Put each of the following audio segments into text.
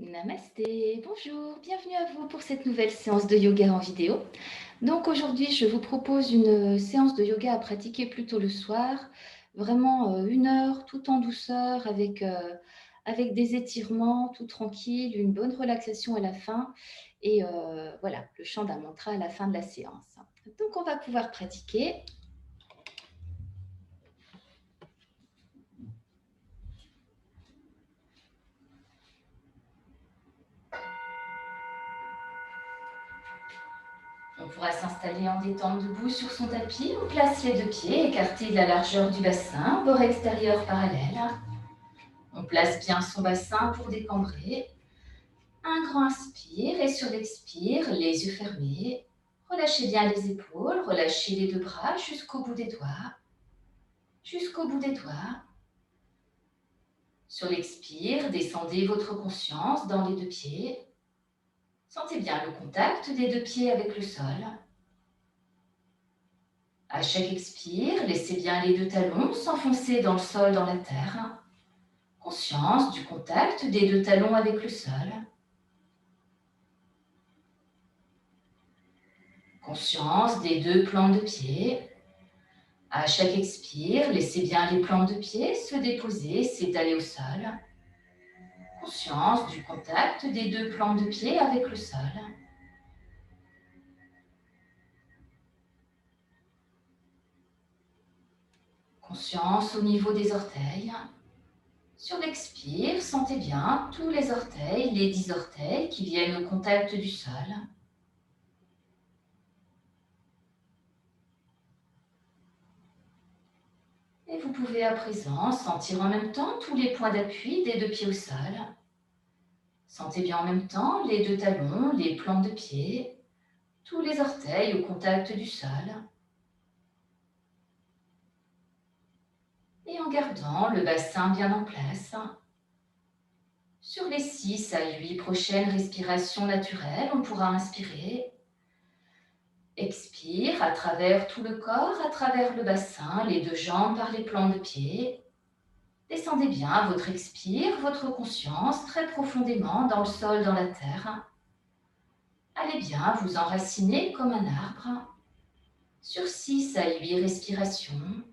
Namasté, bonjour, bienvenue à vous pour cette nouvelle séance de yoga en vidéo. Donc aujourd'hui, je vous propose une séance de yoga à pratiquer plutôt le soir, vraiment 1 heure tout en douceur avec des étirements tout tranquille, une bonne relaxation à la fin et voilà, le chant d'un mantra à la fin de la séance. Donc on va pouvoir pratiquer. On pourra s'installer en détente debout sur son tapis. On place les 2 pieds écartés de la largeur du bassin, bord extérieur parallèle. On place bien son bassin pour décambrer. Un grand inspire et sur l'expire, les yeux fermés. Relâchez bien les épaules, relâchez les 2 bras jusqu'au bout des doigts. Jusqu'au bout des doigts. Sur l'expire, descendez votre conscience dans les 2 pieds. Sentez bien le contact des 2 pieds avec le sol. À chaque expire, laissez bien les 2 talons s'enfoncer dans le sol, dans la terre. Conscience du contact des 2 talons avec le sol. Conscience des 2 plantes de pied. À chaque expire, laissez bien les plantes de pied se déposer, s'étaler au sol. Conscience du contact des 2 plantes de pied avec le sol. Conscience au niveau des orteils. Sur l'expire, sentez bien tous les orteils, les 10 orteils qui viennent au contact du sol. Et vous pouvez à présent sentir en même temps tous les points d'appui des 2 pieds au sol. Sentez bien en même temps les 2 talons, les plantes de pied, tous les orteils au contact du sol. Et en gardant le bassin bien en place. Sur les 6 à 8 prochaines respirations naturelles, on pourra inspirer. Expire à travers tout le corps, à travers le bassin, les 2 jambes par les plantes de pied. Descendez bien votre expire, votre conscience très profondément dans le sol, dans la terre. Allez bien vous enraciner comme un arbre. Sur 6 à 8 respirations.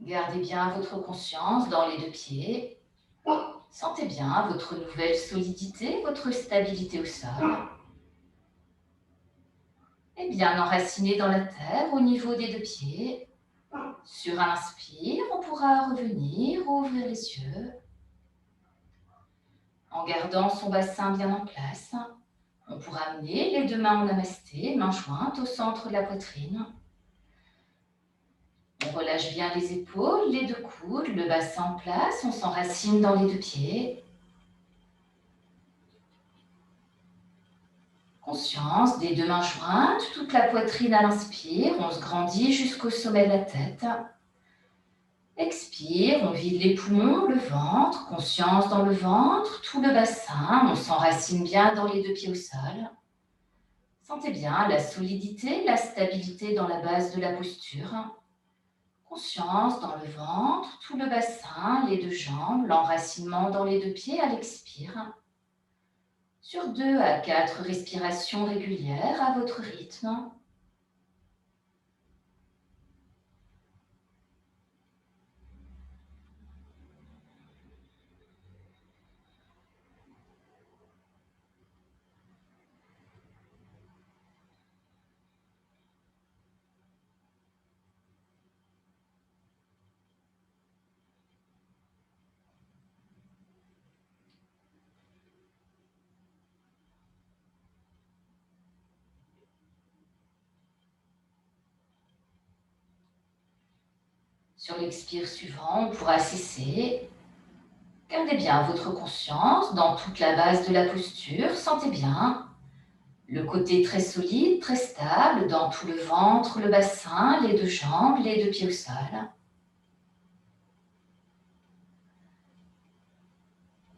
Gardez bien votre conscience dans les 2 pieds. Sentez bien votre nouvelle solidité, votre stabilité au sol. Et bien enraciné dans la terre au niveau des 2 pieds. Sur un inspire, on pourra revenir, ouvrir les yeux. En gardant son bassin bien en place, on pourra amener les 2 mains en namasté, mains jointes au centre de la poitrine. On relâche bien les épaules, les 2 coudes, le bassin en place, on s'enracine dans les 2 pieds. Conscience des 2 mains jointes, toute la poitrine à l'inspire, on se grandit jusqu'au sommet de la tête. Expire, on vide les poumons, le ventre, conscience dans le ventre, tout le bassin, on s'enracine bien dans les 2 pieds au sol. Sentez bien la solidité, la stabilité dans la base de la posture. Conscience dans le ventre, tout le bassin, les 2 jambes, l'enracinement dans les 2 pieds à l'expire. Sur 2 à 4 respirations régulières à votre rythme. Sur l'expire suivant, on pourra cesser. Gardez bien votre conscience dans toute la base de la posture. Sentez bien le côté très solide, très stable dans tout le ventre, le bassin, les deux jambes, les deux pieds au sol.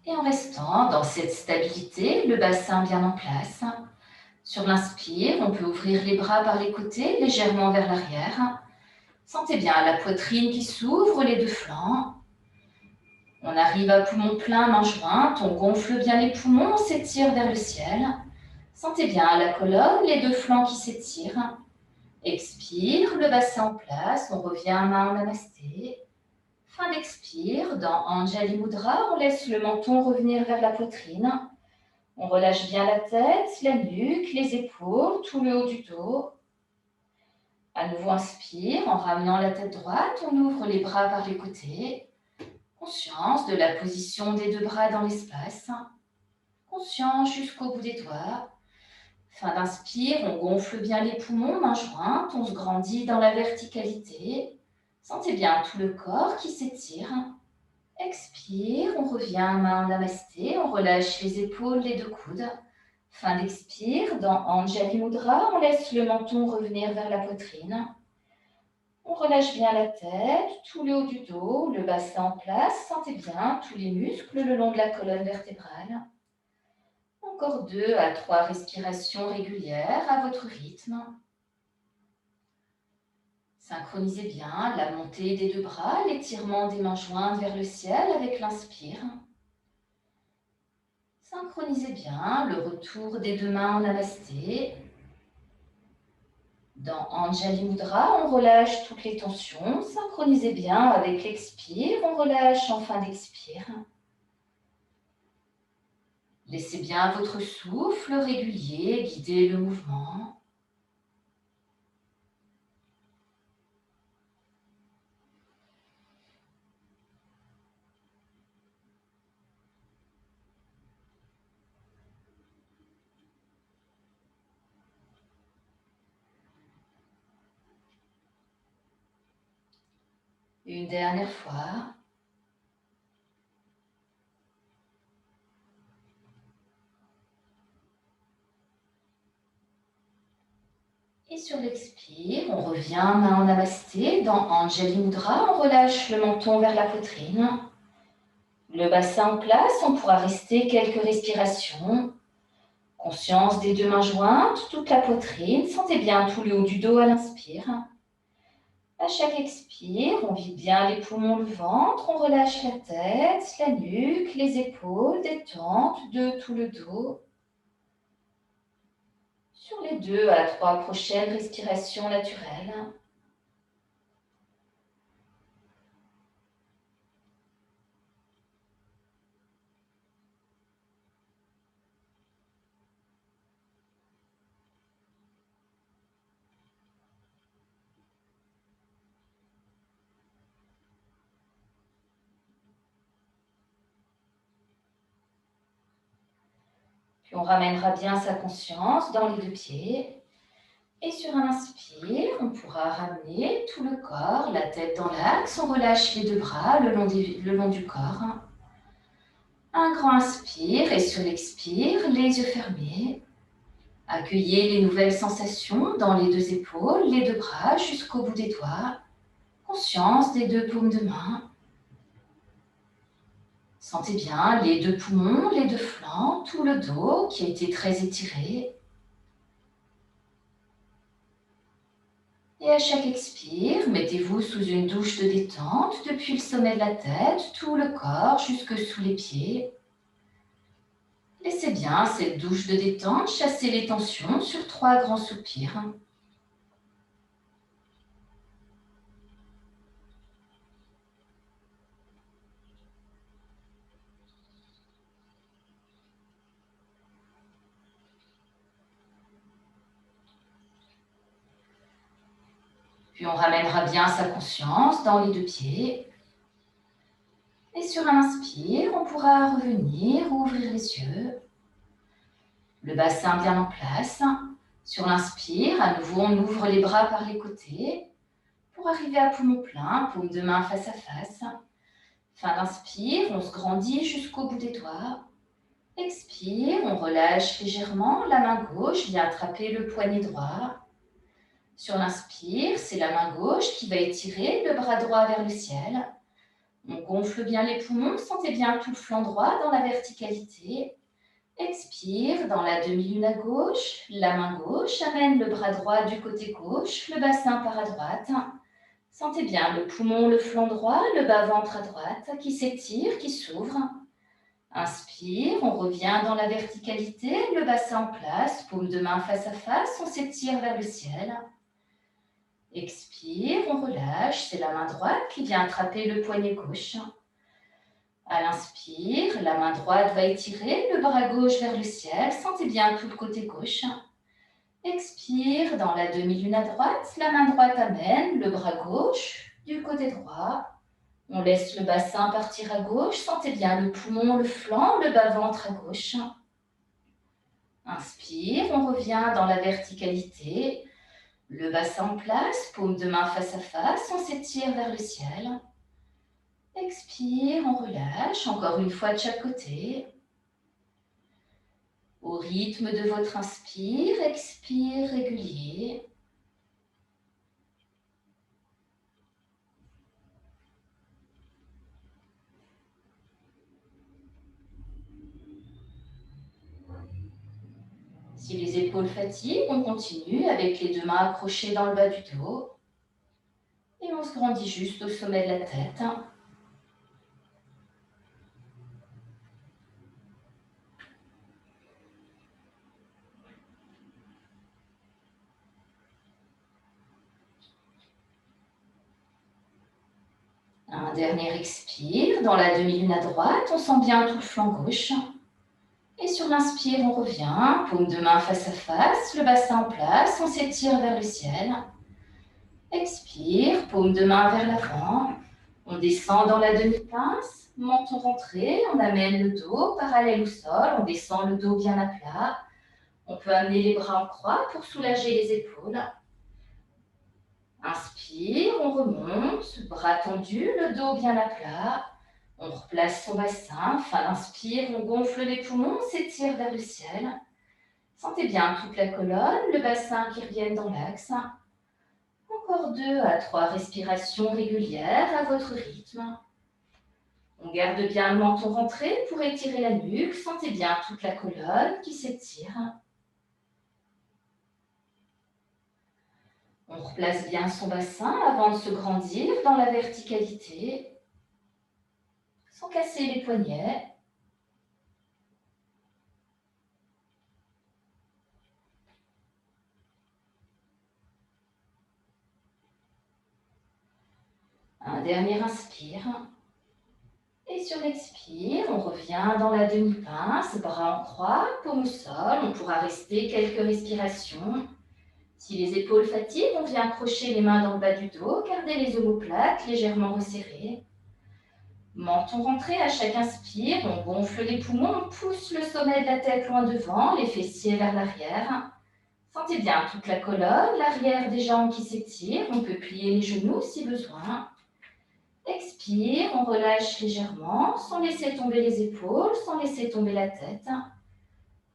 Et en restant dans cette stabilité, le bassin bien en place. Sur l'inspire, on peut ouvrir les bras par les côtés, légèrement vers l'arrière. Sentez bien la poitrine qui s'ouvre, les deux flancs. On arrive à poumon plein, main jointe, on gonfle bien les poumons, on s'étire vers le ciel. Sentez bien la colonne, les deux flancs qui s'étirent. Expire, le bassin en place, on revient main en namasté. Fin d'expire, dans Anjali Mudra, on laisse le menton revenir vers la poitrine. On relâche bien la tête, la nuque, les épaules, tout le haut du dos. À nouveau, inspire, en ramenant la tête droite, on ouvre les bras par les côtés. Conscience de la position des deux bras dans l'espace. Conscience jusqu'au bout des doigts. Fin d'inspire, on gonfle bien les poumons, main jointe, on se grandit dans la verticalité. Sentez bien tout le corps qui s'étire. Expire, on revient main en namasté, on relâche les épaules, les deux coudes. Fin d'expire, dans Anjali Mudra, on laisse le menton revenir vers la poitrine. On relâche bien la tête, tout le haut du dos, le bassin en place. Sentez bien tous les muscles le long de la colonne vertébrale. Encore 2 à 3 respirations régulières à votre rythme. Synchronisez bien la montée des deux bras, l'étirement des mains jointes vers le ciel avec l'inspire. Synchronisez bien le retour des deux mains en namasté. Dans Anjali Mudra, on relâche toutes les tensions. Synchronisez bien avec l'expire, on relâche en fin d'expire. Laissez bien votre souffle régulier guider le mouvement. Une dernière fois. Et sur l'expire, on revient main en namasté. Dans Anjali Mudra, on relâche le menton vers la poitrine. Le bassin en place, on pourra rester quelques respirations. Conscience des deux mains jointes, toute la poitrine. Sentez bien tout le haut du dos à l'inspire. À chaque expire, on vide bien les poumons, le ventre. On relâche la tête, la nuque, les épaules, détente de tout le dos. Sur les 2 à 3 prochaines respirations naturelles. Puis on ramènera bien sa conscience dans les deux pieds. Et sur un inspire, on pourra ramener tout le corps, la tête dans l'axe. On relâche les deux bras le long du corps. Un grand inspire et sur l'expire, les yeux fermés. Accueillez les nouvelles sensations dans les deux épaules, les deux bras jusqu'au bout des doigts. Conscience des deux paumes de main. Sentez bien les deux poumons, les deux flancs, tout le dos qui a été très étiré. Et à chaque expire, mettez-vous sous une douche de détente depuis le sommet de la tête, tout le corps jusque sous les pieds. Laissez bien cette douche de détente chasser les tensions sur 3 grands soupirs. Puis on ramènera bien sa conscience dans les deux pieds. Et sur un inspire, on pourra revenir, ouvrir les yeux. Le bassin bien en place. Sur l'inspire, à nouveau, on ouvre les bras par les côtés. pour arriver à poumon plein, paume de main face à face. Fin d'inspire, on se grandit jusqu'au bout des doigts. Expire, on relâche légèrement, la main gauche vient attraper le poignet droit. Sur l'inspire, c'est la main gauche qui va étirer le bras droit vers le ciel. On gonfle bien les poumons, sentez bien tout le flanc droit dans la verticalité. Expire, dans la demi-lune à gauche, la main gauche amène le bras droit du côté gauche, le bassin part à droite. Sentez bien le poumon, le flanc droit, le bas-ventre à droite qui s'étire, qui s'ouvre. Inspire, on revient dans la verticalité, le bassin en place, paume de main face à face, on s'étire vers le ciel. Expire, on relâche, c'est la main droite qui vient attraper le poignet gauche. À l'inspire, la main droite va étirer le bras gauche vers le ciel, sentez bien tout le côté gauche. Expire, dans la demi-lune à droite, la main droite amène le bras gauche du côté droit. On laisse le bassin partir à gauche, sentez bien le poumon, le flanc, le bas-ventre à gauche. Inspire, on revient dans la verticalité. Le bassin en place, paume de main face à face, on s'étire vers le ciel. Expire, on relâche, encore une fois de chaque côté. Au rythme de votre inspire, expire régulier. Si les épaules fatiguent, on continue avec les deux mains accrochées dans le bas du dos. Et on se grandit juste au sommet de la tête. Un dernier expire, dans la demi-lune à droite, on sent bien tout le flanc gauche. Et sur l'inspire, on revient, paume de main face à face, le bassin en place, on s'étire vers le ciel. Expire, paume de main vers l'avant. On descend dans la demi-pince, menton rentré, on amène le dos parallèle au sol, on descend le dos bien à plat. On peut amener les bras en croix pour soulager les épaules. Inspire, on remonte, bras tendus, le dos bien à plat. On replace son bassin. Fin d'inspire, on gonfle les poumons, on s'étire vers le ciel. Sentez bien toute la colonne, le bassin qui reviennent dans l'axe. Encore 2 à 3 respirations régulières à votre rythme. On garde bien le menton rentré pour étirer la nuque. Sentez bien toute la colonne qui s'étire. On replace bien son bassin avant de se grandir dans la verticalité, sans casser les poignets. Un dernier inspire. Et sur l'expire, on revient dans la demi-pince, bras en croix, paume au sol. On pourra rester quelques respirations. Si les épaules fatiguent, on vient accrocher les mains dans le bas du dos, garder les omoplates légèrement resserrées. Menton rentré à chaque inspire, on gonfle les poumons, on pousse le sommet de la tête loin devant, les fessiers vers l'arrière. Sentez bien toute la colonne, l'arrière des jambes qui s'étire, on peut plier les genoux si besoin. Expire, on relâche légèrement, sans laisser tomber les épaules, sans laisser tomber la tête.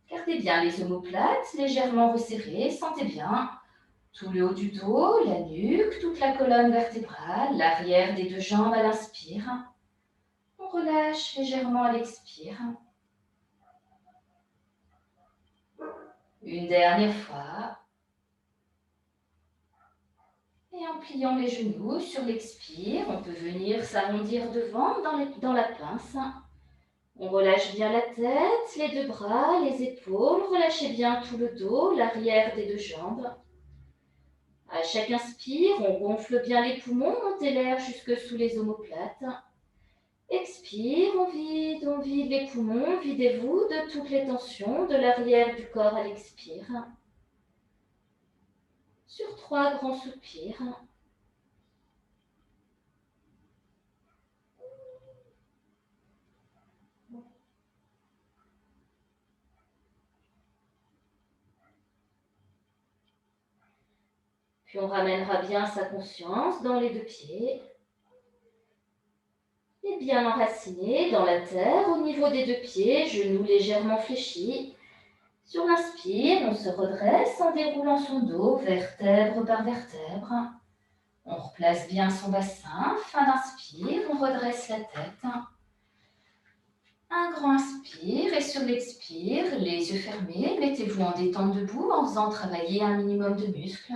Gardez bien les omoplates légèrement resserrées, sentez bien tout le haut du dos, la nuque, toute la colonne vertébrale, l'arrière des deux jambes à l'inspire. On relâche légèrement à l'expire. Une dernière fois. Et en pliant les genoux sur l'expire, on peut venir s'arrondir devant dans la pince. On relâche bien la tête, les deux bras, les épaules. Relâchez bien tout le dos, l'arrière des deux jambes. À chaque inspire, on gonfle bien les poumons, montez l'air jusque sous les omoplates. Expire, on vide les poumons, videz-vous de toutes les tensions de l'arrière du corps à l'expire. Sur 3 grands soupirs. Puis on ramènera bien sa conscience dans les deux pieds. Et bien enraciné dans la terre au niveau des deux pieds, genoux légèrement fléchis. Sur l'inspire, on se redresse en déroulant son dos, vertèbre par vertèbre. On replace bien son bassin. Fin d'inspire, on redresse la tête. Un grand inspire et sur l'expire, les yeux fermés, mettez-vous en détente debout en faisant travailler un minimum de muscles.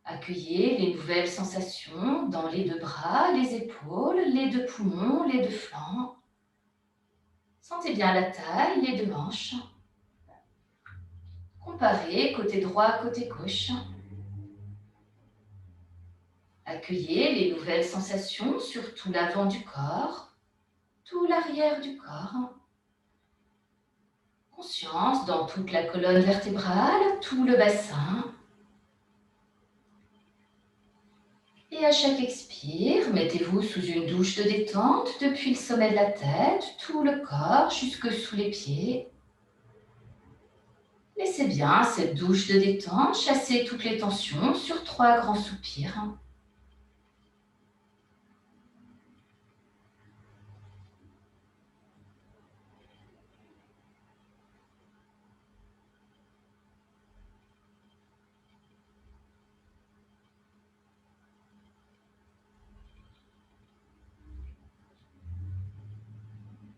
Accueillez les nouvelles sensations dans les deux bras, les épaules, les deux poumons, les deux flancs. Sentez bien la taille, les deux hanches. Comparez côté droit, côté gauche. Accueillez les nouvelles sensations sur tout l'avant du corps, tout l'arrière du corps. Conscience dans toute la colonne vertébrale, tout le bassin. Et à chaque expire, mettez-vous sous une douche de détente depuis le sommet de la tête, tout le corps jusque sous les pieds. Laissez bien cette douche de détente chasser toutes les tensions sur 3 grands soupirs.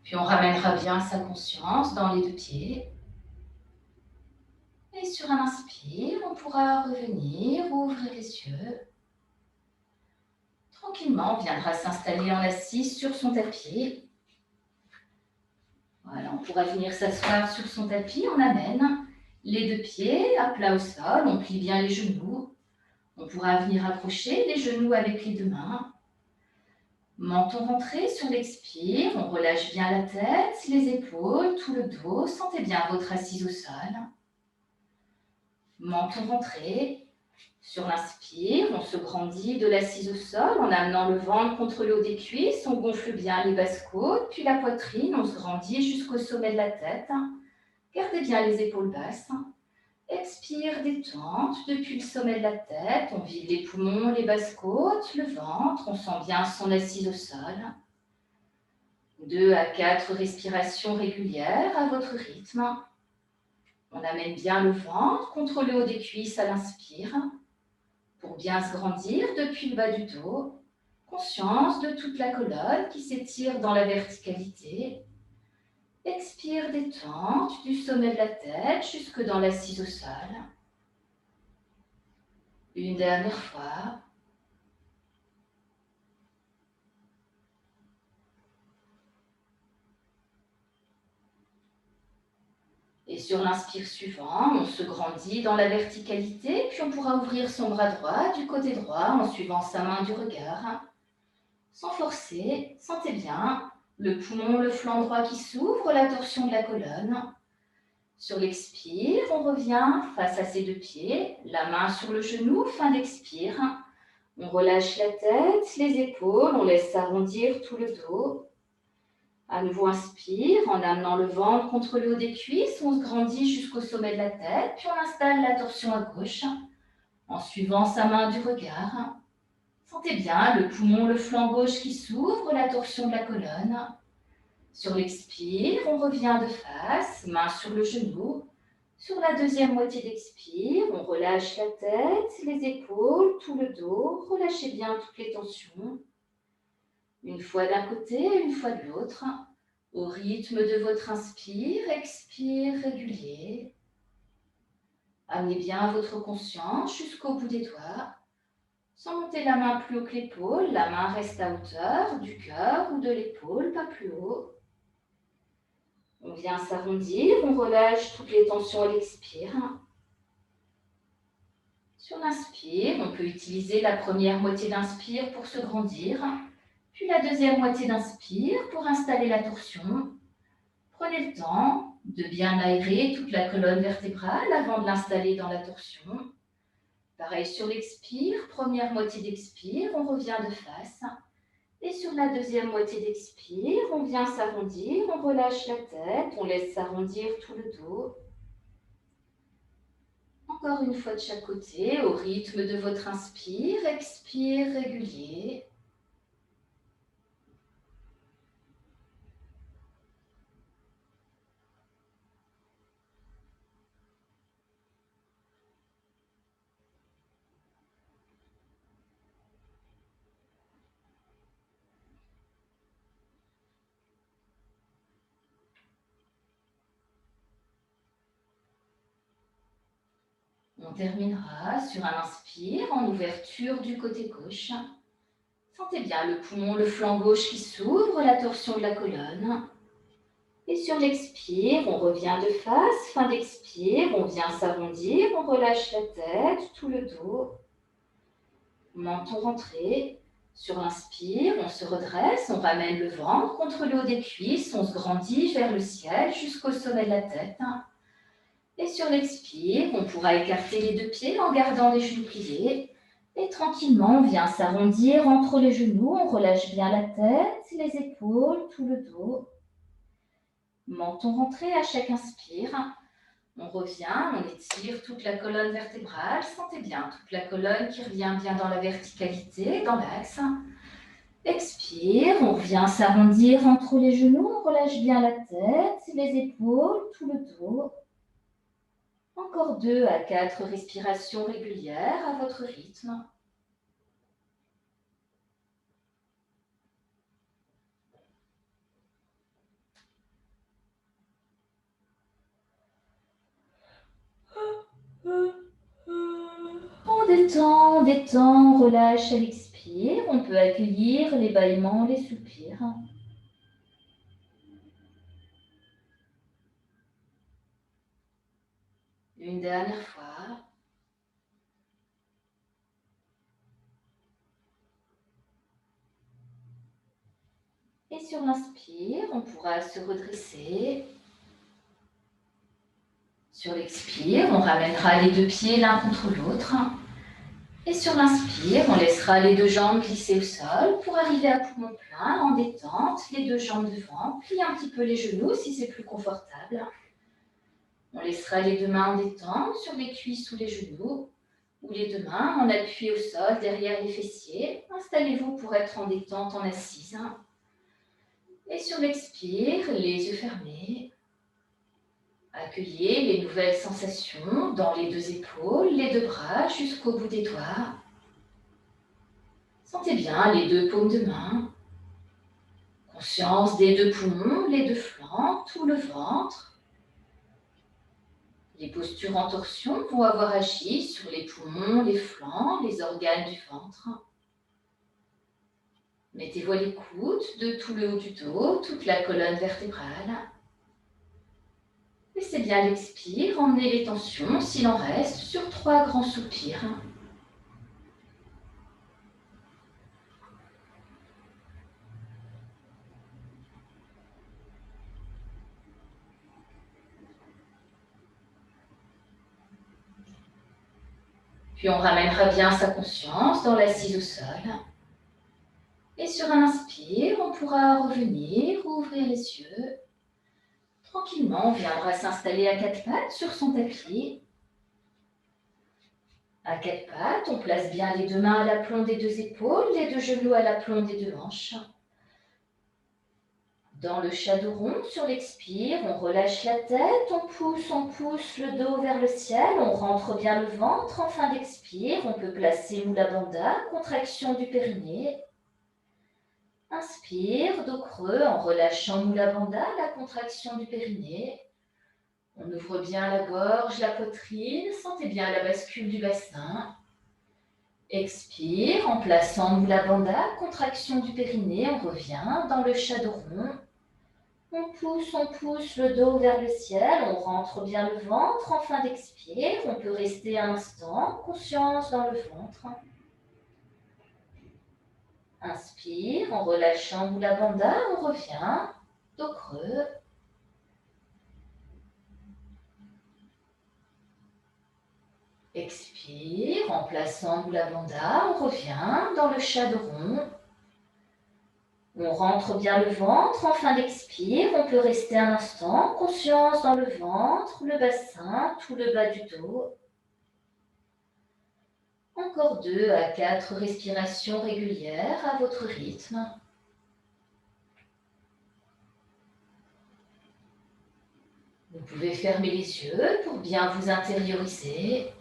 Puis on ramènera bien sa conscience dans les deux pieds. Et sur un inspire, on pourra revenir, ouvrir les yeux. Tranquillement, on viendra s'installer en assis sur son tapis. Voilà, on pourra venir s'asseoir sur son tapis. On amène les deux pieds à plat au sol. On plie bien les genoux. On pourra venir accrocher les genoux avec les deux mains. Menton rentré sur l'expire, on relâche bien la tête, les épaules, tout le dos. Sentez bien votre assise au sol. Menton rentré. Sur l'inspire, on se grandit de l'assise au sol en amenant le ventre contre le haut des cuisses. On gonfle bien les basses côtes, puis la poitrine. On se grandit jusqu'au sommet de la tête. Gardez bien les épaules basses. Expire, détente depuis le sommet de la tête. On vide les poumons, les basses côtes, le ventre. On sent bien son assise au sol. 2 à 4 respirations régulières à votre rythme. On amène bien le ventre contre le haut des cuisses à l'inspire pour bien se grandir depuis le bas du dos. Conscience de toute la colonne qui s'étire dans la verticalité. Expire, détente du sommet de la tête jusque dans l'assise au sol. Une dernière fois. Et sur l'inspire suivant, on se grandit dans la verticalité, puis on pourra ouvrir son bras droit du côté droit en suivant sa main du regard. Sans forcer, sentez bien le poumon, le flanc droit qui s'ouvre, la torsion de la colonne. Sur l'expire, on revient face à ses deux pieds, la main sur le genou, fin d'expire. On relâche la tête, les épaules, on laisse s'arrondir tout le dos. À nouveau, inspire en amenant le ventre contre le haut des cuisses. On se grandit jusqu'au sommet de la tête, puis on installe la torsion à gauche en suivant sa main du regard. Sentez bien le poumon, le flanc gauche qui s'ouvre, la torsion de la colonne. Sur l'expire, on revient de face, main sur le genou. Sur la deuxième moitié d'expire, on relâche la tête, les épaules, tout le dos. Relâchez bien toutes les tensions. Une fois d'un côté, une fois de l'autre. Au rythme de votre inspire, expire régulier. Amenez bien votre conscience jusqu'au bout des doigts. Sans monter la main plus haut que l'épaule, la main reste à hauteur du cœur ou de l'épaule, pas plus haut. On vient s'arrondir, on relâche toutes les tensions à l'expire. Sur l'inspire, on peut utiliser la première moitié d'inspire pour se grandir, puis la deuxième moitié d'inspire pour installer la torsion. Prenez le temps de bien aérer toute la colonne vertébrale avant de l'installer dans la torsion. Pareil sur l'expire, première moitié d'expire, on revient de face. Et sur la deuxième moitié d'expire, on vient s'arrondir, on relâche la tête, on laisse s'arrondir tout le dos. Encore une fois de chaque côté, au rythme de votre inspire, expire régulier. On terminera sur un inspire en ouverture du côté gauche. Sentez bien le poumon, le flanc gauche qui s'ouvre, la torsion de la colonne. Et sur l'expire, on revient de face. Fin d'expire, on vient s'arrondir, on relâche la tête, tout le dos. Menton rentré. Sur l'inspire, on se redresse, on ramène le ventre contre le haut des cuisses, on se grandit vers le ciel jusqu'au sommet de la tête. Et sur l'expire, on pourra écarter les deux pieds en gardant les genoux pliés. Et tranquillement, on vient s'arrondir entre les genoux, on relâche bien la tête, les épaules, tout le dos. Menton rentré à chaque inspire. On revient, on étire toute la colonne vertébrale. Sentez bien toute la colonne qui revient bien dans la verticalité, dans l'axe. Expire, on revient s'arrondir entre les genoux, on relâche bien la tête, les épaules, tout le dos. Encore 2 à 4 respirations régulières à votre rythme. On détend, on relâche à l'expire. On peut accueillir les bâillements, les soupirs. Une dernière fois. Et sur l'inspire, on pourra se redresser. Sur l'expire, on ramènera les deux pieds l'un contre l'autre. Et sur l'inspire, on laissera les deux jambes glisser au sol pour arriver à poumon plein en détente, les deux jambes devant, plier un petit peu les genoux si c'est plus confortable. On laissera les deux mains en détente sur les cuisses ou les genoux, ou les deux mains en appui au sol derrière les fessiers. Installez-vous pour être en détente en assise. Et sur l'expire, les yeux fermés. Accueillez les nouvelles sensations dans les deux épaules, les deux bras jusqu'au bout des doigts. Sentez bien les deux paumes de main. Conscience des deux poumons, les deux flancs, tout le ventre. Les postures en torsion vont avoir agi sur les poumons, les flancs, les organes du ventre. Mettez-vous à l'écoute de tout le haut du dos, toute la colonne vertébrale. Laissez bien l'expire, emmenez les tensions, s'il en reste, sur 3 grands soupirs. Puis on ramènera bien sa conscience dans l'assise au sol. Et sur un inspire, on pourra revenir, ouvrir les yeux. Tranquillement, on viendra s'installer à 4 pattes sur son tapis. À 4 pattes, on place bien les deux mains à l'aplomb des deux épaules, les deux genoux à l'aplomb des deux hanches. Dans le shadow rond, sur l'expire, on relâche la tête, on pousse le dos vers le ciel, on rentre bien le ventre. En fin d'expire, on peut placer Mula Bandha, contraction du périnée. Inspire, dos creux, en relâchant Mula Bandha, la contraction du périnée. On ouvre bien la gorge, la poitrine, sentez bien la bascule du bassin. Expire, en plaçant Mula Bandha, contraction du périnée, on revient dans le shadow rond. On pousse le dos vers le ciel, on rentre bien le ventre. En fin d'expire, on peut rester un instant, conscience dans le ventre. Inspire, en relâchant Mula Bandha, on revient, dos creux. Expire, en plaçant Mula Bandha, on revient dans le shadow rond. On rentre bien le ventre. En fin d'expire, on peut rester un instant, conscience dans le ventre, le bassin, tout le bas du dos. Encore 2 à 4 respirations régulières à votre rythme. Vous pouvez fermer les yeux pour bien vous intérioriser.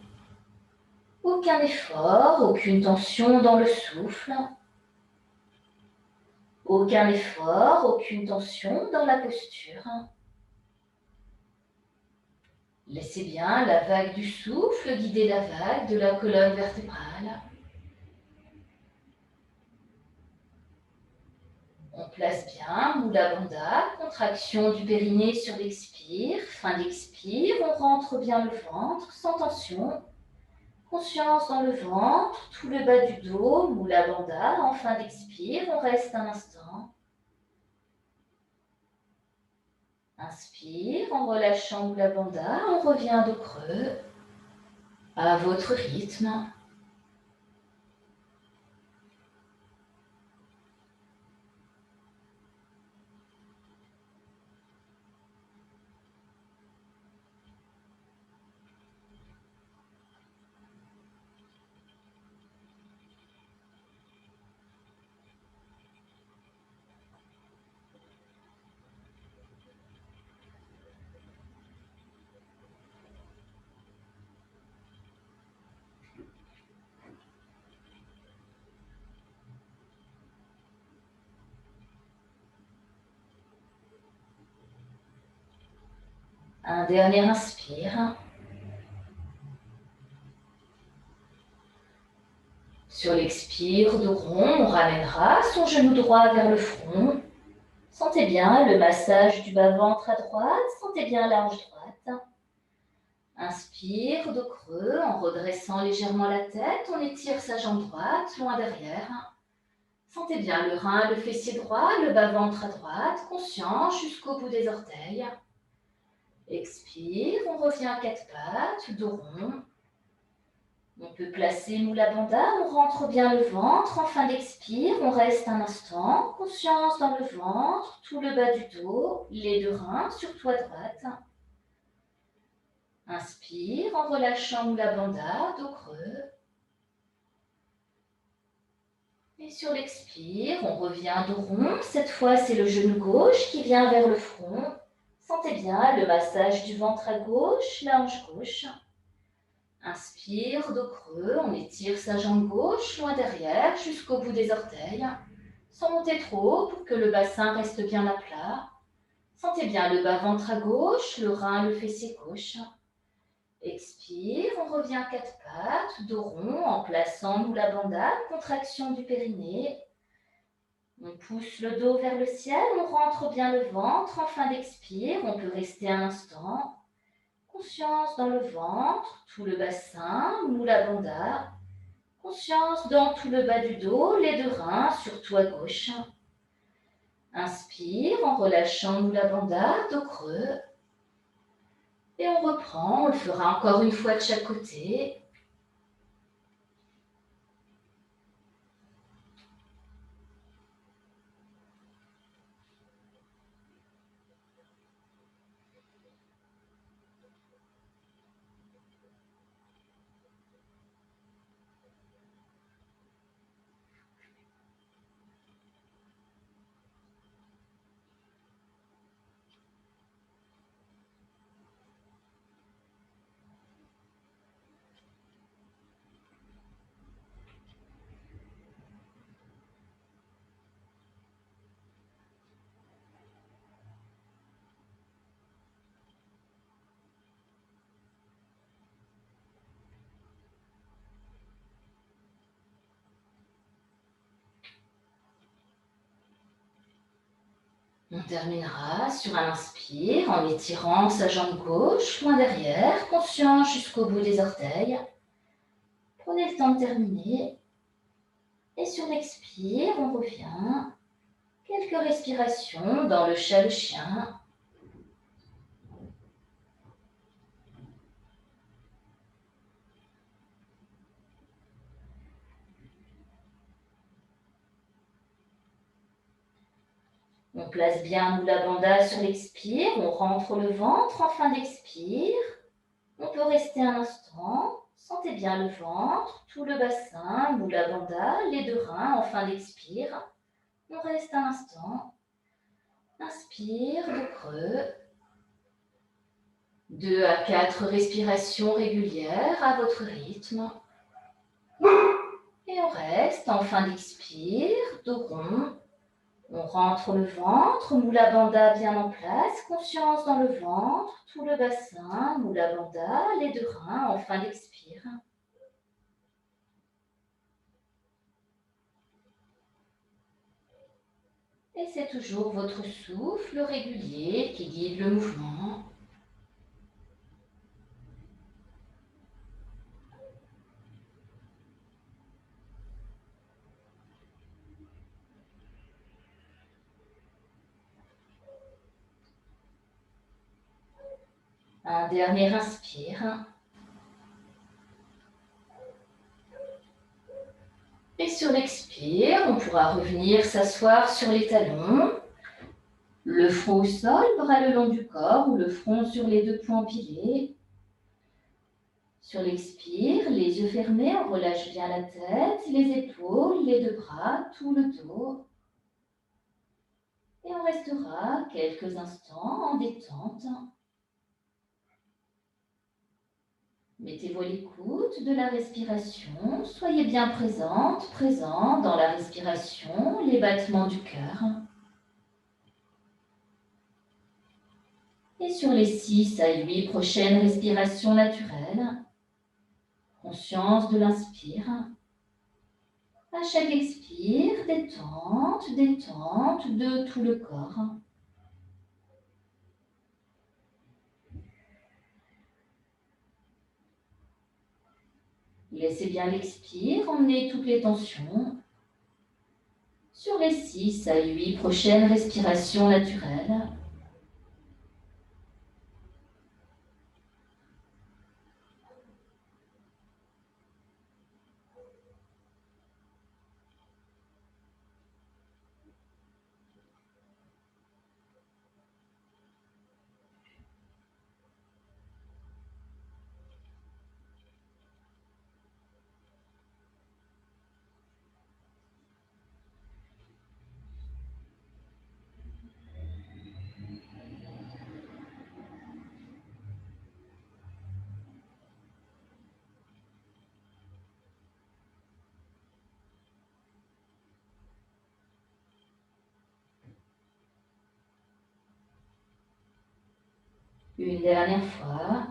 Aucun effort, aucune tension dans le souffle. Aucun effort, aucune tension dans la posture. Laissez bien la vague du souffle guider la vague de la colonne vertébrale. On place bien Mula Bandha, contraction du périnée sur l'expire. Fin d'expire, on rentre bien le ventre sans tension. Conscience dans le ventre, tout le bas du dos, Mula Bandha. En fin d'expire, on reste un instant. Inspire, en relâchant Mula Bandha, on revient dos creux, à votre rythme. Un dernier inspire. Sur l'expire, dos rond, on ramènera son genou droit vers le front. Sentez bien le massage du bas-ventre à droite, sentez bien la hanche droite. Inspire, dos creux, en redressant légèrement la tête, on étire sa jambe droite, loin derrière. Sentez bien le rein, le fessier droit, le bas-ventre à droite, conscient jusqu'au bout des orteils. Expire, on revient à quatre pattes, dos rond. On peut placer Mula Bandha, on rentre bien le ventre. En fin d'expire, on reste un instant. Conscience dans le ventre, tout le bas du dos, les deux reins, surtout à droite. Inspire en relâchant Mula Bandha, dos creux. Et sur l'expire, on revient dos rond. Cette fois, c'est le genou gauche qui vient vers le front. Sentez bien le massage du ventre à gauche, la hanche gauche. Inspire, dos creux, on étire sa jambe gauche, loin derrière, jusqu'au bout des orteils, sans monter trop haut pour que le bassin reste bien à plat. Sentez bien le bas-ventre à gauche, le rein, le fessier gauche. Expire, on revient à quatre pattes, dos rond, en plaçant Mula Bandha, contraction du périnée. On pousse le dos vers le ciel, on rentre bien le ventre. En fin d'expire, on peut rester un instant. Conscience dans le ventre, tout le bassin, Mula Bandha. Conscience dans tout le bas du dos, les deux reins, surtout à gauche. Inspire en relâchant Mula Bandha, dos creux. Et on reprend, on le fera encore une fois de chaque côté. On terminera sur un inspire en étirant sa jambe gauche, loin derrière, conscient jusqu'au bout des orteils. Prenez le temps de terminer. Et sur l'expire, on revient. Quelques respirations dans le chat le chien. On place bien Mula Bandha sur l'expire, on rentre le ventre en fin d'expire. On peut rester un instant. Sentez bien le ventre, tout le bassin, moula bandha, les deux reins en fin d'expire. On reste un instant. Inspire, dos creux. 2 à 4 respirations régulières à votre rythme. Et on reste en fin d'expire, dos rond. On rentre le ventre, moula bandha bien en place, conscience dans le ventre, tout le bassin, moula bandha, les deux reins en fin d'expire. Et c'est toujours votre souffle régulier qui guide le mouvement. Un dernier inspire. Et sur l'expire, on pourra revenir s'asseoir sur les talons, le front au sol, bras le long du corps ou le front sur les deux poings empilés. Sur l'expire, les yeux fermés, on relâche bien la tête, les épaules, les deux bras, tout le dos. Et on restera quelques instants en détente. Mettez-vous à l'écoute de la respiration. Soyez bien présente, présent dans la respiration, les battements du cœur. Et sur les 6 à 8 prochaines respirations naturelles, conscience de l'inspire. À chaque expire, détente, détente de tout le corps. Laissez bien l'expire emmener toutes les tensions. Sur les 6 à 8 prochaines respirations naturelles, une dernière fois.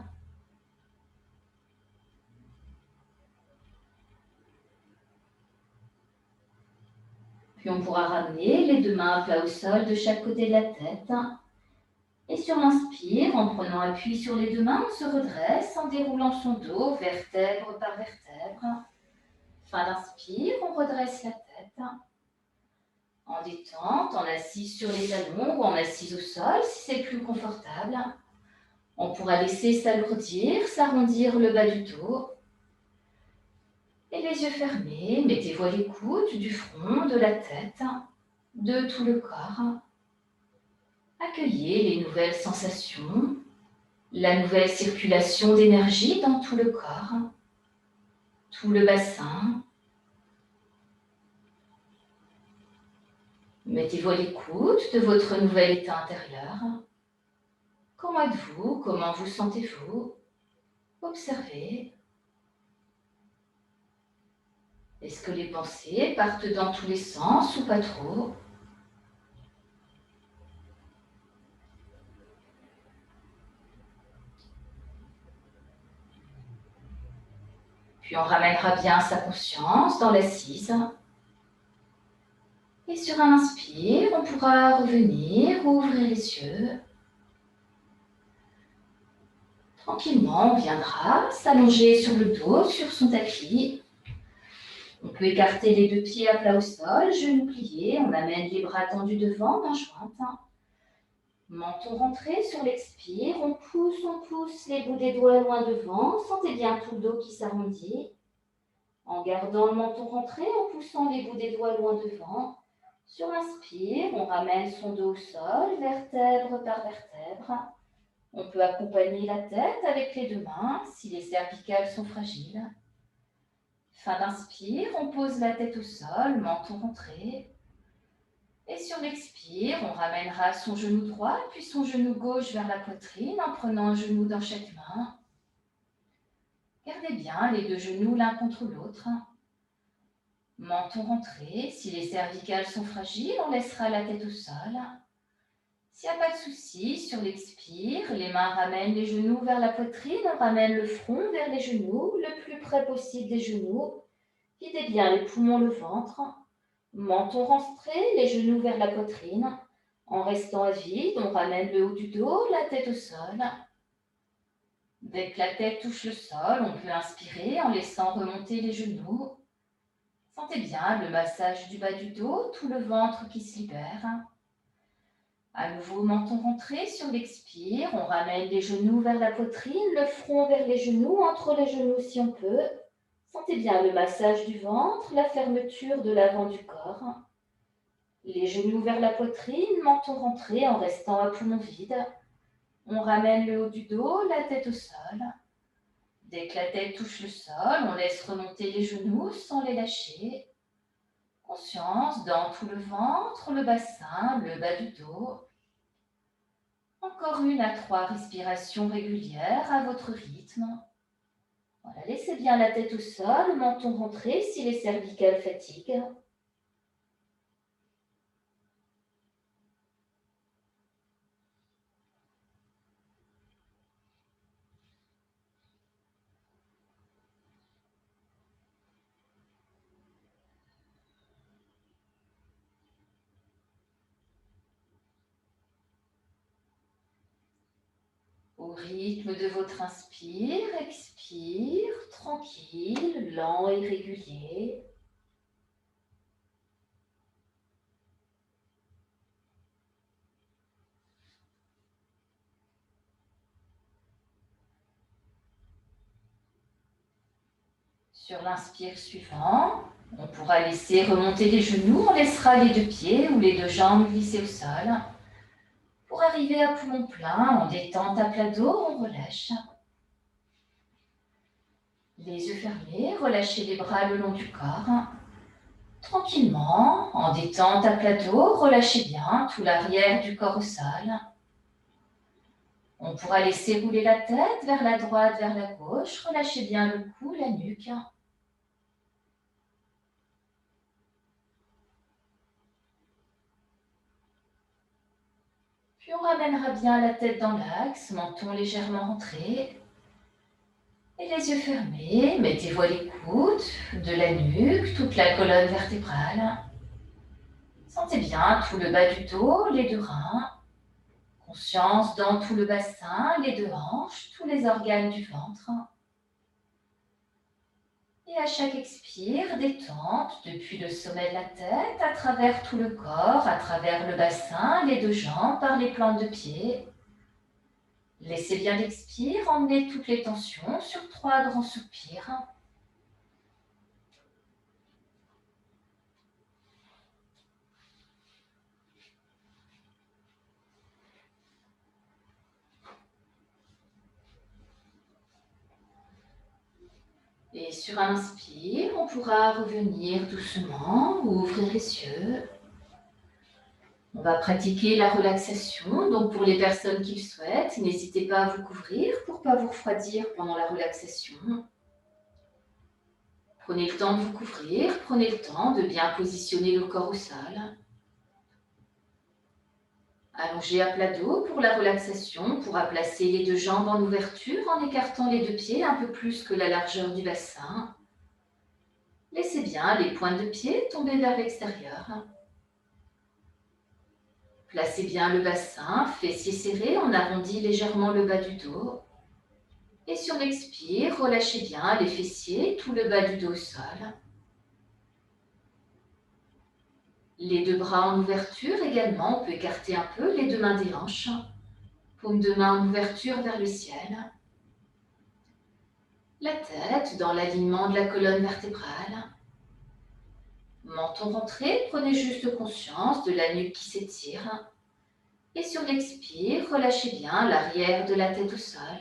Puis on pourra ramener les deux mains à plat au sol de chaque côté de la tête. Et sur l'inspire, en prenant appui sur les deux mains, on se redresse en déroulant son dos vertèbre par vertèbre. Fin d'inspire, on redresse la tête. En détente, en assise sur les talons ou en assise au sol si c'est plus confortable. On pourra laisser s'alourdir, s'arrondir le bas du dos. Et les yeux fermés, mettez-vous à l'écoute du front, de la tête, de tout le corps. Accueillez les nouvelles sensations, la nouvelle circulation d'énergie dans tout le corps, tout le bassin. Mettez-vous à l'écoute de votre nouvel état intérieur. Comment êtes-vous? Comment vous sentez-vous? Observez. Est-ce que les pensées partent dans tous les sens ou pas trop? Puis on ramènera bien sa conscience dans l'assise. Et sur un inspire, on pourra revenir, ouvrir les yeux. Tranquillement, on viendra s'allonger sur le dos, sur son tapis. On peut écarter les deux pieds à plat au sol, genoux pliés. On amène les bras tendus devant, mains jointes. Menton rentré sur l'expire. On pousse les bouts des doigts loin devant. Sentez bien tout le dos qui s'arrondit. En gardant le menton rentré, en poussant les bouts des doigts loin devant. Sur l'inspire, on ramène son dos au sol, vertèbre par vertèbre. On peut accompagner la tête avec les deux mains si les cervicales sont fragiles. Fin d'inspire, on pose la tête au sol, menton rentré. Et sur l'expire, on ramènera son genou droit puis son genou gauche vers la poitrine en prenant un genou dans chaque main. Gardez bien les deux genoux l'un contre l'autre. Menton rentré, si les cervicales sont fragiles, on laissera la tête au sol. S'il n'y a pas de souci, sur l'expire, les mains ramènent les genoux vers la poitrine, on ramène le front vers les genoux, le plus près possible des genoux. Videz bien les poumons, le ventre. Menton rentré, les genoux vers la poitrine. En restant à vide, on ramène le haut du dos, la tête au sol. Dès que la tête touche le sol, on peut inspirer en laissant remonter les genoux. Sentez bien le massage du bas du dos, tout le ventre qui se libère. À nouveau, menton rentré, sur l'expire, on ramène les genoux vers la poitrine, le front vers les genoux, entre les genoux si on peut. Sentez bien le massage du ventre, la fermeture de l'avant du corps. Les genoux vers la poitrine, menton rentré en restant à poumon vide. On ramène le haut du dos, la tête au sol. Dès que la tête touche le sol, on laisse remonter les genoux sans les lâcher. Conscience dans tout le ventre, le bassin, le bas du dos. Encore 1 à 3 respirations régulières à votre rythme. Voilà, laissez bien la tête au sol, menton rentré si les cervicales fatiguent. Au rythme de votre inspire, expire, tranquille, lent et régulier. Sur l'inspire suivant, on pourra laisser remonter les genoux, on laissera les deux pieds ou les deux jambes glisser au sol. Pour arriver à poumon plein, on détente à plat dos, on relâche. Les yeux fermés, relâchez les bras le long du corps. Tranquillement, en détente à plat dos, relâchez bien tout l'arrière du corps au sol. On pourra laisser rouler la tête vers la droite, vers la gauche. Relâchez bien le cou, la nuque. Puis on ramènera bien la tête dans l'axe, menton légèrement rentré. Et les yeux fermés, mettez-vous à l'écoute de la nuque, toute la colonne vertébrale. Sentez bien tout le bas du dos, les deux reins. Conscience dans tout le bassin, les deux hanches, tous les organes du ventre. Et à chaque expire, détente depuis le sommet de la tête, à travers tout le corps, à travers le bassin, les deux jambes, par les plantes de pied. Laissez bien l'expire emmener toutes les tensions sur 3 grands soupirs. Et sur un inspire, on pourra revenir doucement, ouvrir les yeux. On va pratiquer la relaxation, donc pour les personnes qui le souhaitent, n'hésitez pas à vous couvrir pour ne pas vous refroidir pendant la relaxation. Prenez le temps de vous couvrir, prenez le temps de bien positionner le corps au sol. Allongez à plat dos pour la relaxation, on pourra placer les deux jambes en ouverture en écartant les deux pieds un peu plus que la largeur du bassin. Laissez bien les pointes de pied tomber vers l'extérieur. Placez bien le bassin, fessiers serrés, on arrondit légèrement le bas du dos. Et sur l'expire, relâchez bien les fessiers, tout le bas du dos au sol. Les deux bras en ouverture également, on peut écarter un peu les deux mains des hanches. Paume de main en ouverture vers le ciel. La tête dans l'alignement de la colonne vertébrale. Menton rentré, prenez juste conscience de la nuque qui s'étire. Et sur l'expire, relâchez bien l'arrière de la tête au sol.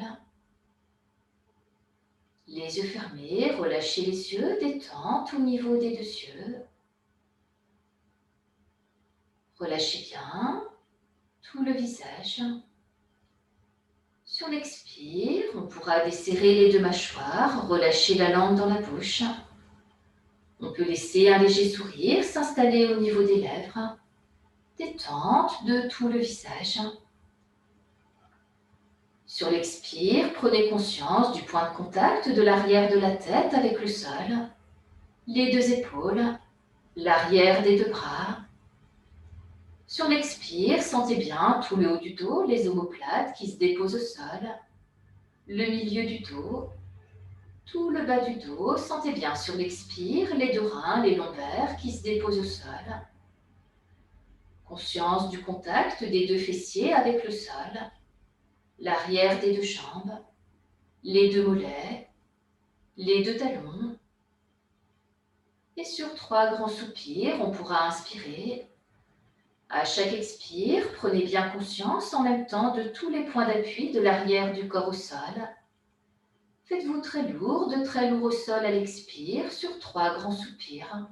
Les yeux fermés, relâchez les yeux, détente au niveau des deux yeux. Relâchez bien tout le visage. Sur l'expire, on pourra desserrer les deux mâchoires, relâcher la langue dans la bouche. On peut laisser un léger sourire s'installer au niveau des lèvres. Détente de tout le visage. Sur l'expire, prenez conscience du point de contact de l'arrière de la tête avec le sol, les deux épaules, l'arrière des deux bras. Sur l'expire, sentez bien tout le haut du dos, les omoplates qui se déposent au sol, le milieu du dos, tout le bas du dos. Sentez bien sur l'expire les deux reins, les lombaires qui se déposent au sol. Conscience du contact des deux fessiers avec le sol, l'arrière des deux jambes, les deux mollets, les deux talons. Et sur 3 grands soupirs, on pourra inspirer. À chaque expire, prenez bien conscience en même temps de tous les points d'appui de l'arrière du corps au sol. Faites-vous très lourd au sol à l'expire sur 3 grands soupirs.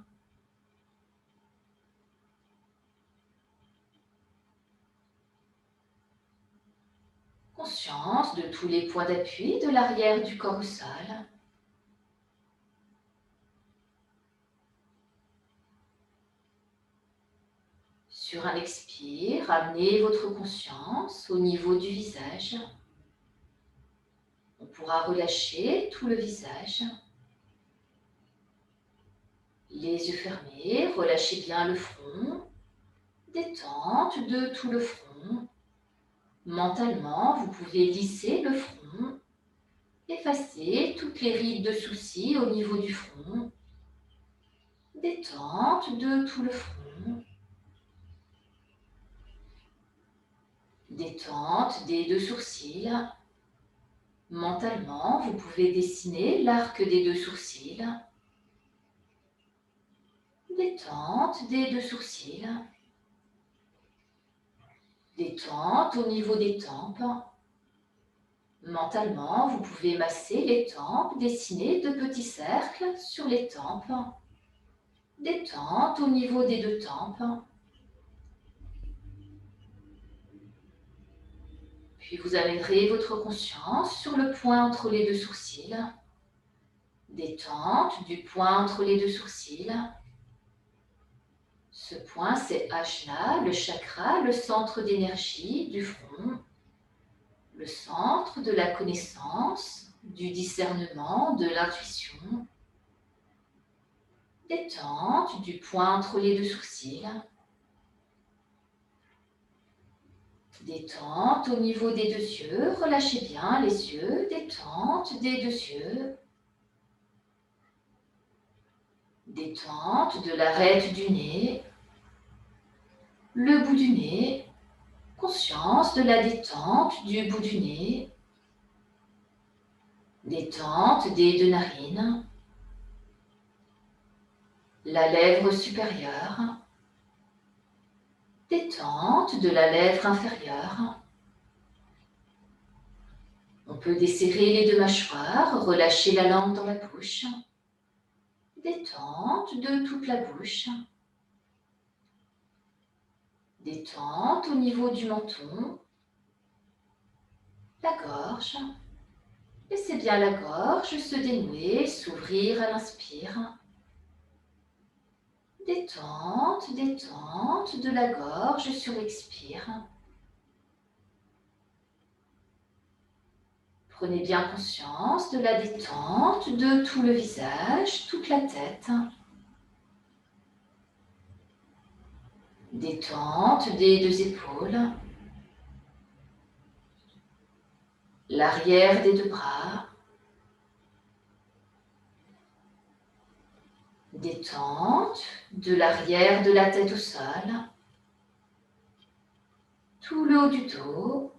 Conscience de tous les points d'appui de l'arrière du corps au sol. Sur un expire, amenez votre conscience au niveau du visage. On pourra relâcher tout le visage. Les yeux fermés, relâchez bien le front. Détente de tout le front. Mentalement, vous pouvez lisser le front. Effacer toutes les rides de soucis au niveau du front. Détente de tout le front. Détente des deux sourcils. Mentalement, vous pouvez dessiner l'arc des deux sourcils. Détente des deux sourcils. Détente au niveau des tempes. Mentalement, vous pouvez masser les tempes, dessiner de petits cercles sur les tempes. Détente au niveau des deux tempes. Puis vous amènerez votre conscience sur le point entre les deux sourcils. Détente du point entre les deux sourcils. Ce point, c'est Ajna, le chakra, le centre d'énergie du front, le centre de la connaissance, du discernement, de l'intuition. Détente du point entre les deux sourcils. Détente au niveau des deux yeux, relâchez bien les yeux, détente des deux yeux. Détente de l'arête du nez, le bout du nez, conscience de la détente du bout du nez, détente des deux narines, la lèvre supérieure, détente de la lèvre inférieure. On peut desserrer les deux mâchoires, relâcher la langue dans la bouche. Détente de toute la bouche. Détente au niveau du menton, la gorge. Laissez bien la gorge se dénouer, s'ouvrir à l'inspire. Détente, détente de la gorge sur l'expire. Prenez bien conscience de la détente de tout le visage, toute la tête. Détente des deux épaules. L'arrière des deux bras. Détente de l'arrière de la tête au sol. Tout le haut du dos.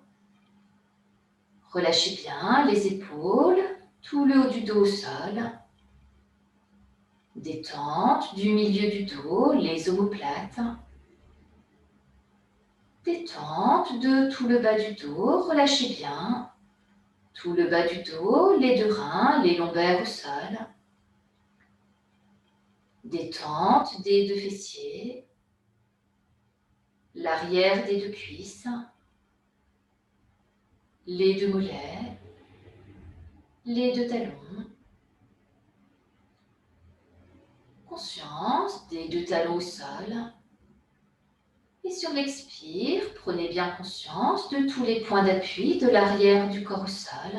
Relâchez bien les épaules, tout le haut du dos au sol. Détente du milieu du dos, les omoplates. Détente de tout le bas du dos, relâchez bien. Tout le bas du dos, les deux reins, les lombaires au sol. Détente des deux fessiers. L'arrière des deux cuisses. Les deux mollets. Les deux talons. Conscience des deux talons au sol. Et sur l'expire, prenez bien conscience de tous les points d'appui de l'arrière du corps au sol.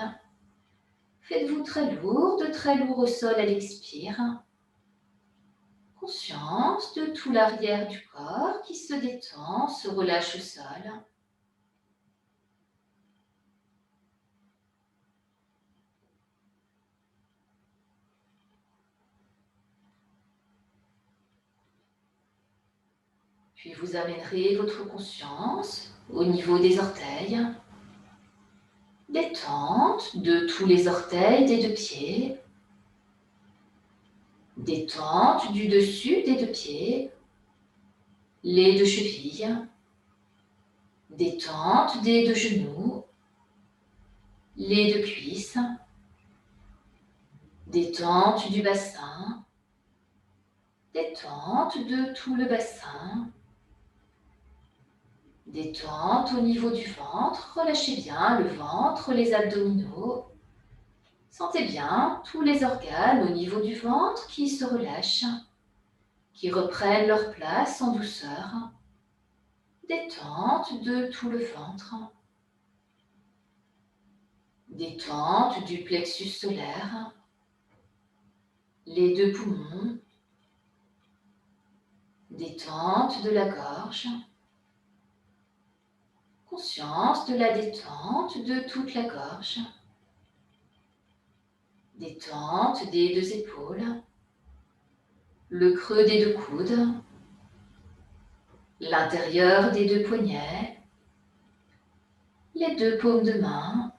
Faites-vous très lourd au sol à l'expire. Conscience de tout l'arrière du corps qui se détend, se relâche au sol. Puis vous amènerez votre conscience au niveau des orteils. Détente de tous les orteils des deux pieds. Détente du dessus des deux pieds. Les deux chevilles. Détente des deux genoux. Les deux cuisses. Détente du bassin. Détente de tout le bassin. Détente au niveau du ventre, relâchez bien le ventre, les abdominaux. Sentez bien tous les organes au niveau du ventre qui se relâchent, qui reprennent leur place en douceur. Détente de tout le ventre. Détente du plexus solaire. Les deux poumons. Détente de la gorge. Conscience de la détente de toute la gorge. Détente des deux épaules. Le creux des deux coudes. L'intérieur des deux poignets. Les deux paumes de main.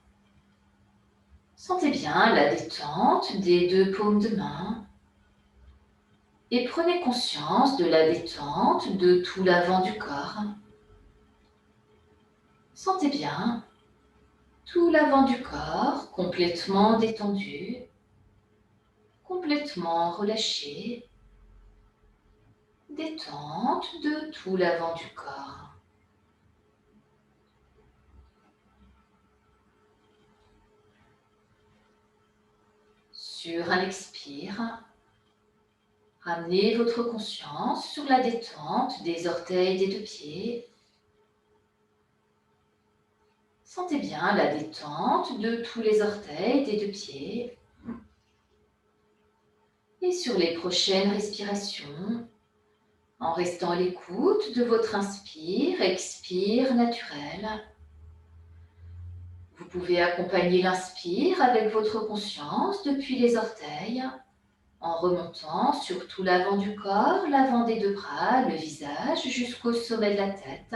Sentez bien la détente des deux paumes de main. Et prenez conscience de la détente de tout l'avant du corps. Sentez bien tout l'avant du corps complètement détendu, complètement relâché. Détente de tout l'avant du corps. Sur un expire, ramenez votre conscience sur la détente des orteils des deux pieds. Sentez bien la détente de tous les orteils des deux pieds. Et sur les prochaines respirations, en restant à l'écoute de votre inspire, expire naturel. Vous pouvez accompagner l'inspire avec votre conscience depuis les orteils, en remontant sur tout l'avant du corps, l'avant des deux bras, le visage jusqu'au sommet de la tête.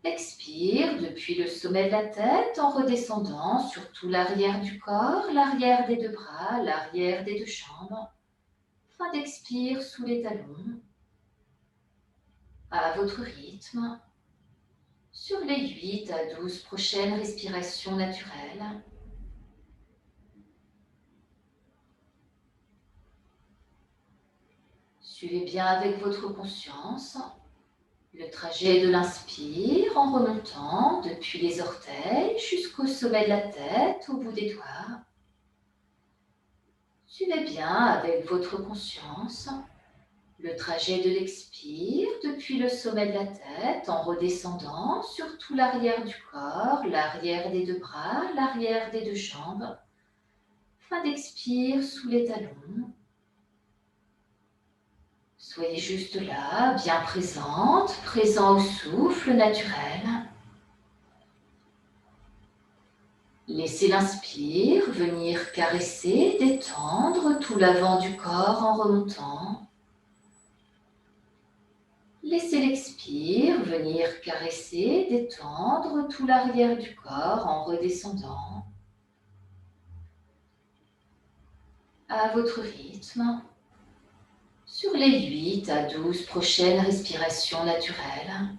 Expire depuis le sommet de la tête en redescendant sur tout l'arrière du corps, l'arrière des deux bras, l'arrière des deux jambes. Fin d'expire sous les talons. À votre rythme, sur les 8 à 12 prochaines respirations naturelles. Suivez bien avec votre conscience le trajet de l'inspire en remontant depuis les orteils jusqu'au sommet de la tête, au bout des doigts. Suivez bien avec votre conscience le trajet de l'expire depuis le sommet de la tête en redescendant sur tout l'arrière du corps, l'arrière des deux bras, l'arrière des deux jambes. Fin d'expire sous les talons. Soyez juste là, bien présente, présent au souffle naturel. Laissez l'inspire venir caresser, détendre tout l'avant du corps en remontant. Laissez l'expire venir caresser, détendre tout l'arrière du corps en redescendant. À votre rythme, sur les 8 à 12 prochaines respirations naturelles.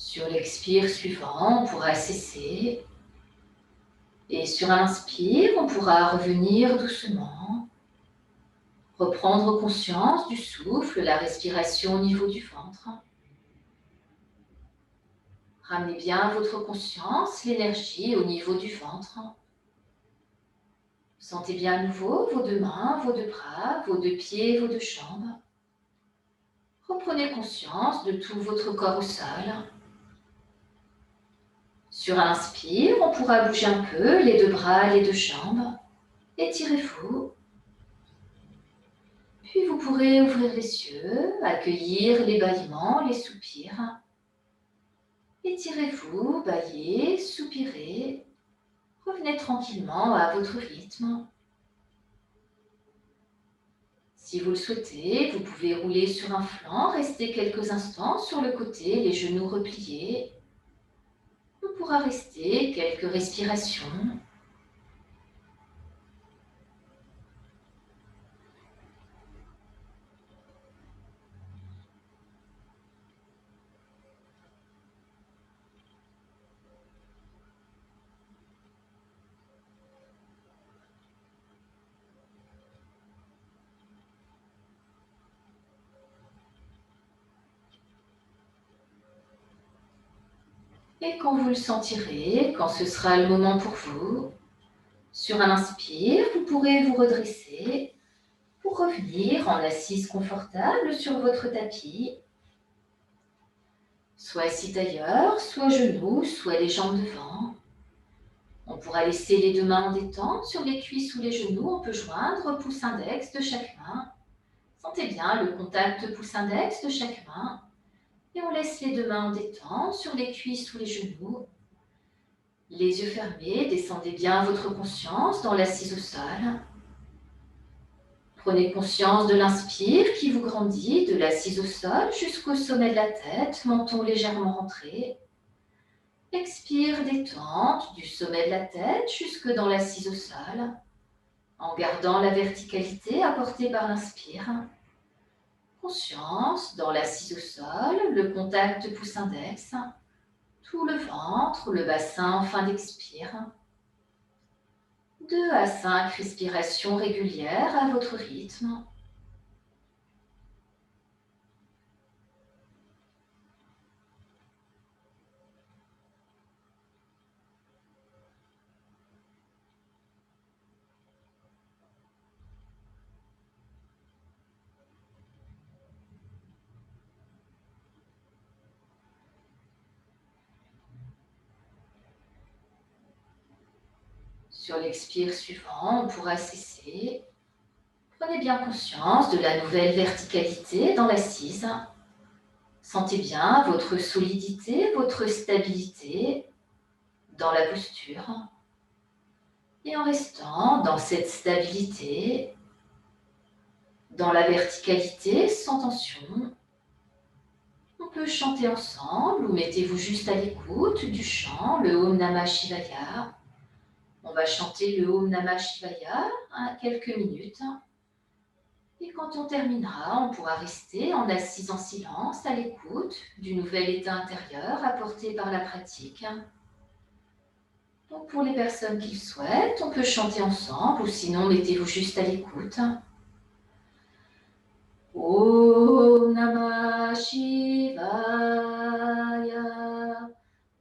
Sur l'expire suivant, on pourra cesser. Et sur un inspire, on pourra revenir doucement. Reprendre conscience du souffle, la respiration au niveau du ventre. Ramenez bien votre conscience, l'énergie au niveau du ventre. Sentez bien à nouveau vos deux mains, vos deux bras, vos deux pieds, vos deux jambes. Reprenez conscience de tout votre corps au sol. Sur un inspire, on pourra bouger un peu les deux bras, les deux jambes. Étirez-vous. Puis vous pourrez ouvrir les yeux, accueillir les bâillements, les soupirs. Étirez-vous, bâillez, soupirez. Revenez tranquillement à votre rythme. Si vous le souhaitez, vous pouvez rouler sur un flanc, rester quelques instants sur le côté, les genoux repliés. On pourra rester quelques respirations. Et quand vous le sentirez, quand ce sera le moment pour vous, sur un inspire, vous pourrez vous redresser pour revenir en assise confortable sur votre tapis. Soit assis d'ailleurs, soit genoux, soit les jambes devant. On pourra laisser les deux mains en détente sur les cuisses ou les genoux. On peut joindre pouce index de chaque main. Sentez bien le contact pouce index de chaque main. Et on laisse les deux mains en détente sur les cuisses ou les genoux. Les yeux fermés, descendez bien votre conscience dans l'assise au sol. Prenez conscience de l'inspire qui vous grandit de l'assise au sol jusqu'au sommet de la tête, menton légèrement rentré. Expire, détente du sommet de la tête jusque dans l'assise au sol, en gardant la verticalité apportée par l'inspire. Conscience dans l'assise au sol, le contact pouce index, tout le ventre, le bassin en fin d'expire. 2 à 5 respirations régulières à votre rythme. Sur l'expire suivant, on pourra cesser. Prenez bien conscience de la nouvelle verticalité dans l'assise. Sentez bien votre solidité, votre stabilité dans la posture. Et en restant dans cette stabilité, dans la verticalité, sans tension, on peut chanter ensemble ou mettez-vous juste à l'écoute du chant, le Om Namah Shivaya. On va chanter le Om Namah Shivaya quelques minutes. Et quand on terminera, on pourra rester en assise en silence, à l'écoute du nouvel état intérieur apporté par la pratique. Donc pour les personnes qui le souhaitent, on peut chanter ensemble ou sinon mettez-vous juste à l'écoute. Om Namah Shivaya.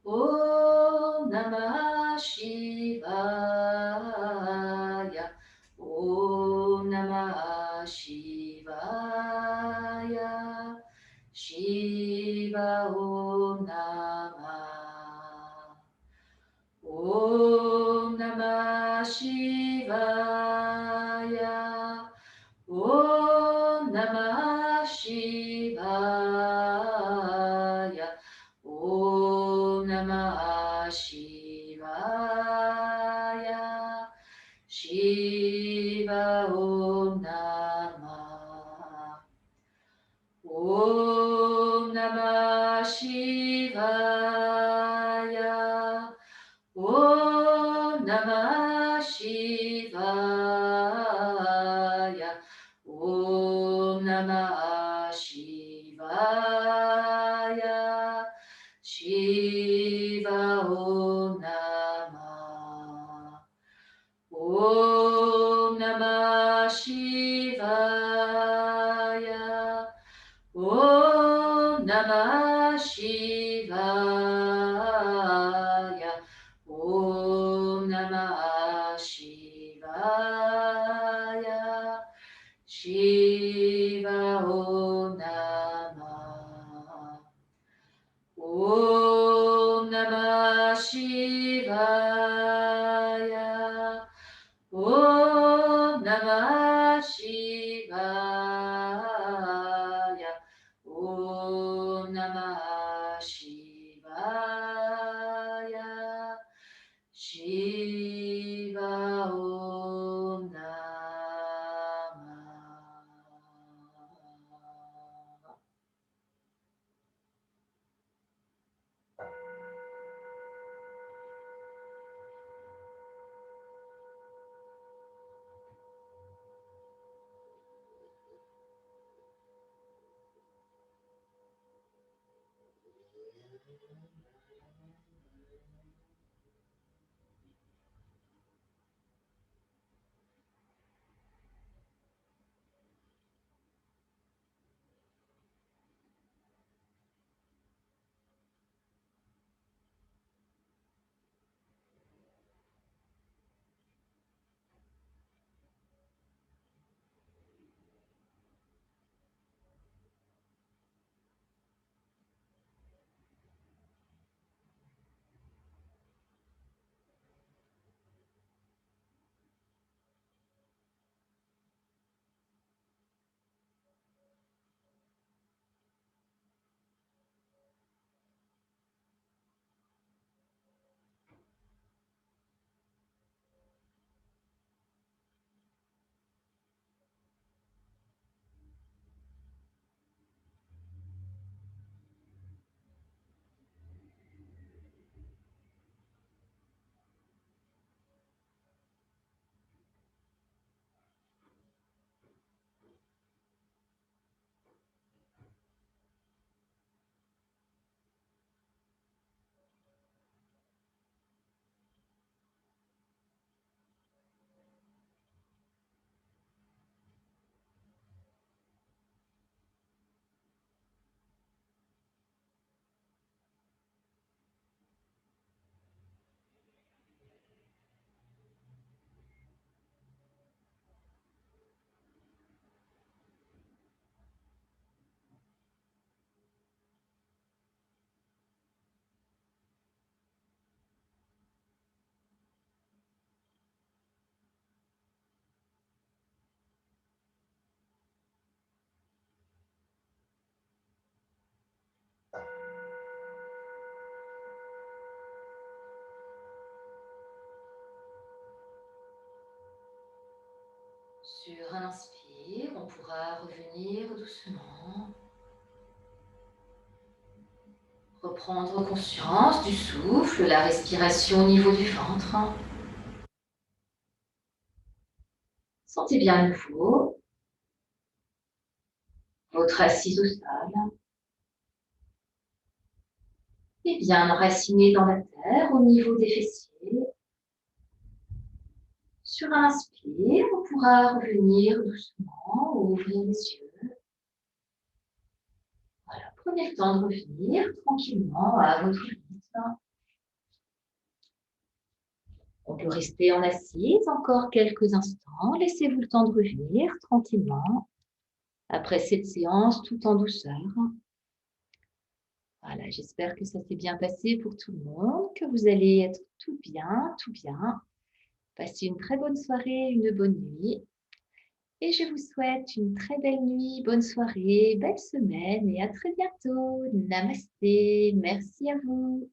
Om Namah Shivaya. Om Namah Shivaya. Shiva Om Namah. Om Namah Shivaya. Om Namah Shivaya. Om Namah Shivaya. Shiva Om Namah. Om Namah Shivaya. Om Namah Shivaya. Om Namah Shivaya. Shiva Om Namah. Om Namah Shivaya. Om Namah Shivaya. Om Namah Shivaya. Shiva Om Namah. Om Namah Shivaya. Om Namah Shivaya. Om Namah Shivaya. Shiva Om Namah. Sur un inspire, on pourra revenir doucement. Reprendre conscience du souffle, la respiration au niveau du ventre. Sentez bien à nouveau votre assise au sol. Et bien enraciné dans la terre au niveau des fessiers. Sur un inspire, on pourra revenir doucement, ouvrir les yeux. Voilà, prenez le temps de revenir tranquillement à votre rythme. On peut rester en assise encore quelques instants. Laissez-vous le temps de revenir tranquillement après cette séance tout en douceur. Voilà, j'espère que ça s'est bien passé pour tout le monde, que vous allez être tout bien, tout bien. Passez une très bonne soirée, une bonne nuit. Et je vous souhaite une très belle nuit, bonne soirée, belle semaine et à très bientôt. Namasté, merci à vous.